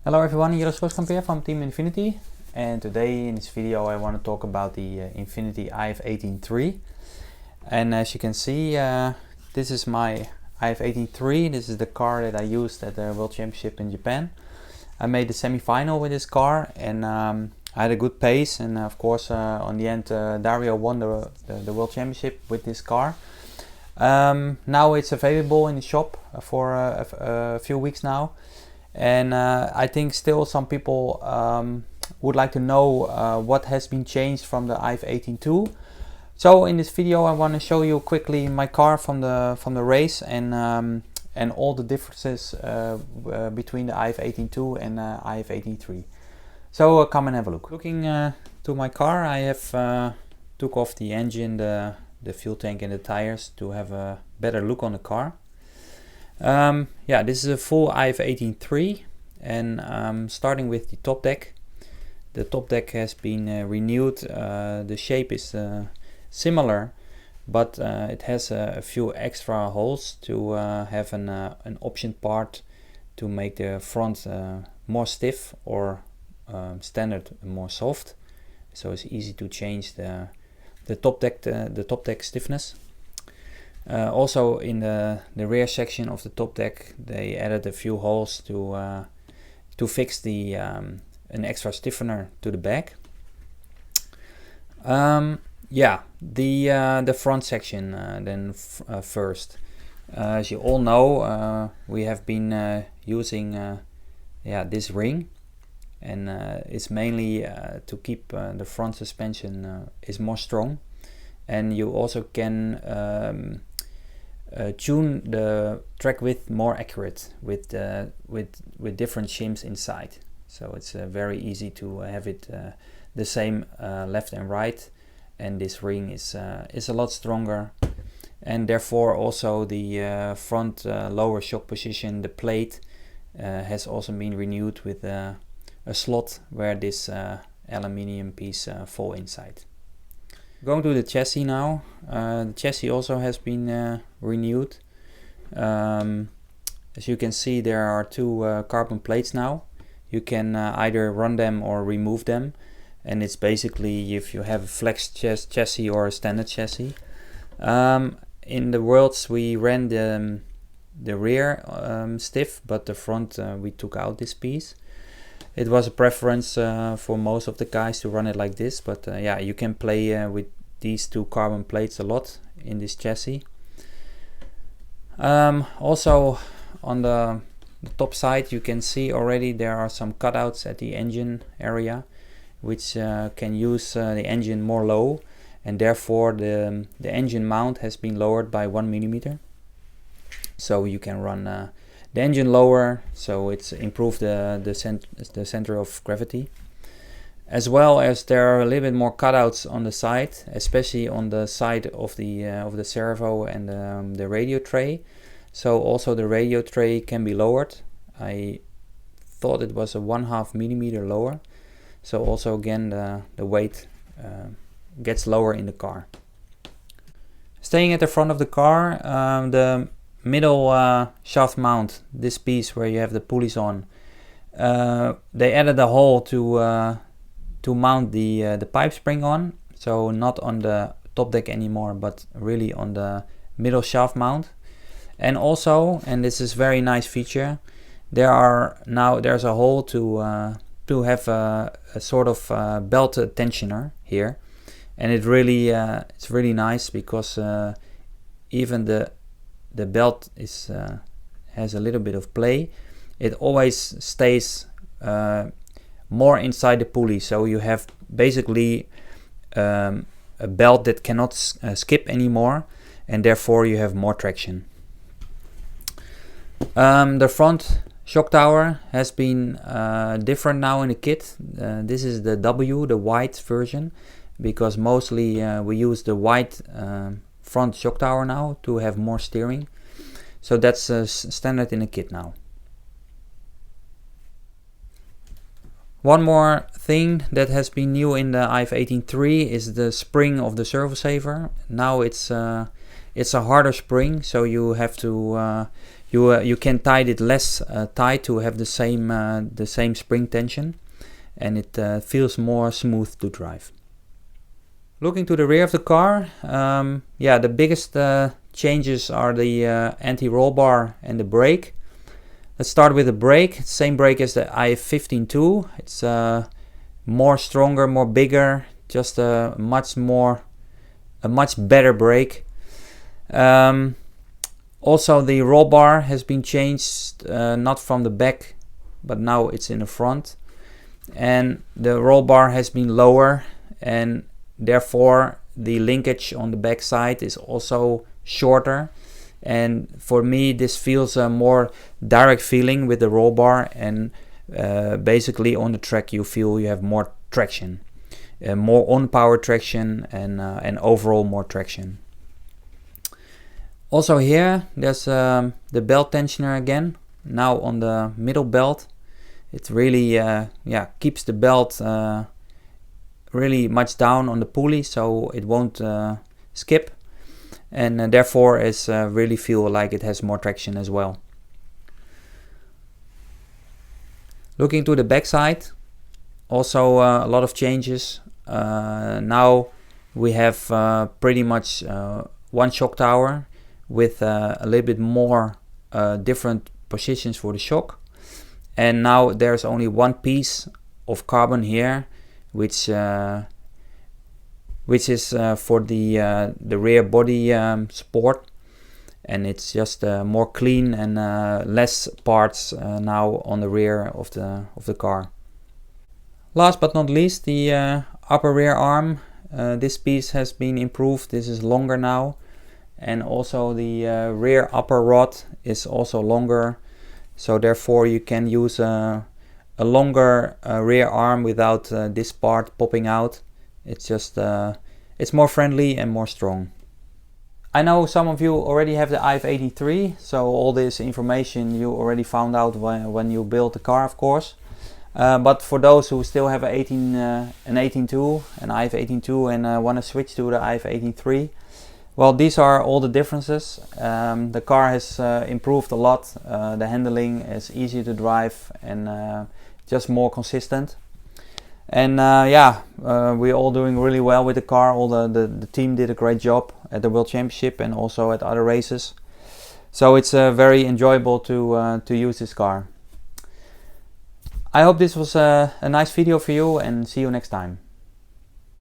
Hello everyone, Jilles Groskamp here from Team Infinity, and today in this video I want to talk about the Infinity IF18-3. And as you can see, this is my IF18-3. This is the car that I used at the World Championship in Japan. I made the semi-final with this car, and I had a good pace, and of course on the end Dario won the World Championship with this car. Now it's available in the shop for a few weeks now. And I think still some people would like to know what has been changed from the IF18-2. So in this video I want to show you quickly my car from the race and all the differences between the IF18-2 and IF18-3. So come and have a look. Looking to my car, I have took off the engine, the fuel tank and the tires to have a better look on the car. Yeah, this is a full IF18-3, and starting with the top deck. The top deck has been renewed. The shape is similar, but it has a few extra holes to have an option part to make the front more stiff or standard more soft. So it's easy to change the top deck stiffness. Also in the rear section of the top deck they added a few holes to fix the an extra stiffener to the back. Yeah, the front section then first. As you all know, we have been using this ring, and it's mainly to keep the front suspension is more strong, and you also can tune the track width more accurate with different shims inside. So it's very easy to have it the same left and right, and this ring is a lot stronger, and therefore also the front lower shock position, the plate has also been renewed with a slot where this aluminium piece fall inside. Going to the chassis now. The chassis also has been renewed. As you can see, there are two carbon plates now. You can either run them or remove them, and it's basically if you have a flex chassis or a standard chassis. In the Worlds we ran the rear stiff, but the front we took out this piece. It was a preference for most of the guys to run it like this, but yeah, you can play with these two carbon plates a lot in this chassis. Also on the top side you can see already there are some cutouts at the engine area, which can use the engine more low, and therefore the engine mount has been lowered by 1 millimeter. So you can run the engine lower, so it's improved the center of gravity, as well as there are a little bit more cutouts on the side, especially on the side of the servo and the radio tray. So also the radio tray can be lowered. I thought it was a 1/2 millimeter lower, so also again the weight gets lower in the car. Staying at the front of the car, the middle shaft mount, this piece where you have the pulleys on, they added a hole to mount the pipe spring on, so not on the top deck anymore, but really on the middle shaft mount. And also, and this is very nice feature, there's a hole to have a sort of belt tensioner here, and it's really nice because even the belt has a little bit of play. It always stays more inside the pulley, so you have basically a belt that cannot skip anymore, and therefore you have more traction. The front shock tower has been different now in the kit. This is the the white version, because mostly we use the white front shock tower now to have more steering. So that's standard in the kit now. One more thing that has been new in the IF18-3 is the spring of the servo saver. Now it's a harder spring, so you have to you can tighten it less tight to have the same spring tension, and it feels more smooth to drive. Looking to the rear of the car, yeah, the biggest changes are the anti-roll bar and the brake. Let's start with the brake. Same brake as the IF18-2. It's more stronger, more bigger, just a much better brake. Also, the roll bar has been changed, not from the back, but now it's in the front. And the roll bar has been lower, and therefore the linkage on the back side is also shorter. And for me, this feels a more direct feeling with the roll bar, and basically on the track you feel you have more traction, more on-power traction, and overall more traction. Also here, there's the belt tensioner again, now on the middle belt. It really yeah, keeps the belt really much down on the pulley, so it won't skip, and therefore is really feel like it has more traction as well. Looking to the backside, also a lot of changes. Now we have pretty much one shock tower with a little bit more different positions for the shock, and now there's only one piece of carbon here, which is for the rear body support, and it's just more clean and less parts now on the rear of the car. Last but not least, the upper rear arm. This piece has been improved. This is longer now, and also the rear upper rod is also longer, so therefore you can use a longer rear arm without this part popping out. It's just it's more friendly and more strong. I know some of you already have the IF18-3, so all this information you already found out when you built the car, of course. But for those who still have an 18-2, an IF18-2, and want to switch to the IF18-3, well, these are all the differences. The car has improved a lot. The handling is easier to drive and just more consistent. And yeah, we're all doing really well with the car. All the team did a great job at the World Championship and also at other races. So it's very enjoyable to use this car. I hope this was a nice video for you, and see you next time.